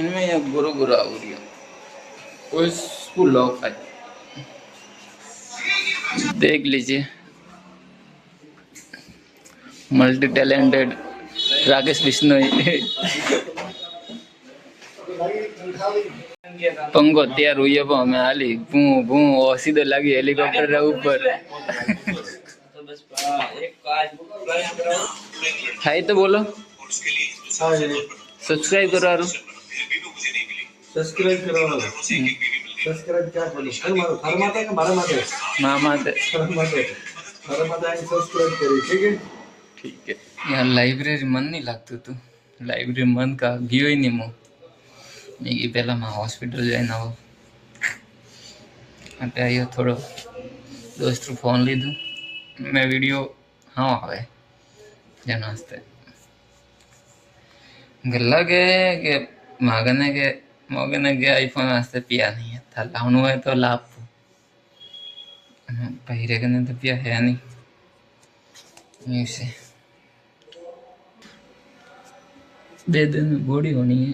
इनमें ये गुरु गुरु हो रही है कोई स्कूल लॉक है। देख लीजिए मल्टी टैलेंटेड राकेश बिश्नोई पंखो तैयार हुई है हमें हाली भू भू और सीधे लगी हेलीकॉप्टर रे ऊपर हाय तो बोलो सब्सक्राइब करो यार सब्सक्राइब करो सब्सक्राइब क्या करो अरे मारो थार माता है मारा माता है मां माते थार माता है सब्सक्राइब करी ठीक है यार लाइब्रेरी मन नहीं लगતું તું લાઇબ્રેરી મન કા ગયો ही नहीं मो मैं कि पहला मैं हॉस्पिटल जाइन आવો अटे आयो थोड़ो दोस्त फोन लीधो मैं वीडियो हाँ आवे जनास्ते गल्ला के मगने के आईफोन वास्ते पिया नहीं है था लाउनु है तो लाभ पहिरे के तो पिया है नहीं ऐसे दे दिन में बॉडी होनी है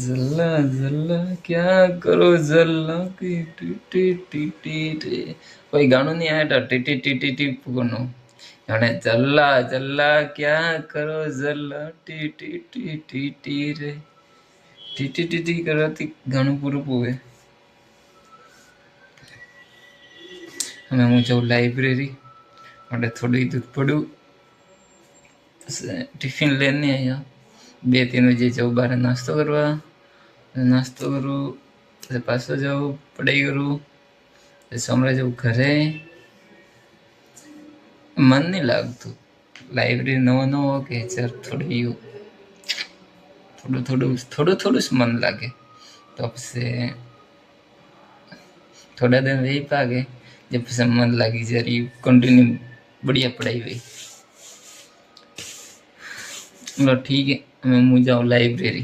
जल्ला जल्ला क्या करो जल्ला की टी टी टी टी टी कोई गानो नहीं आया था टी टी टी टी टी पुगनो यानी जल्ला जल्ला क्या करो जल्ला टी टी टी टी टी रे टी टी टी टी करती गानो पूरा पुगे हमें मुझे लाइब्रेरी और थोड़ी दूर पड़ू टिफिन लेने आया 2-3 बजे जाऊँ बारे नास्तो करवा नास्तो करूँ फिर पासो जाऊँ पढ़ाई करूँ फिर सोमवार जाऊँ घरे मन नहीं लगतु लाइब्रेरी नवो नवो के सर थोड़ी थोड़ो मन लागे तो से थोड़ा दिन रही पागे जब से मन लगी जरी कंटिन्यू बढ़िया पढ़ाई हुई मतलब ठीक है मैं मुझे जाऊँ लाइब्रेरी।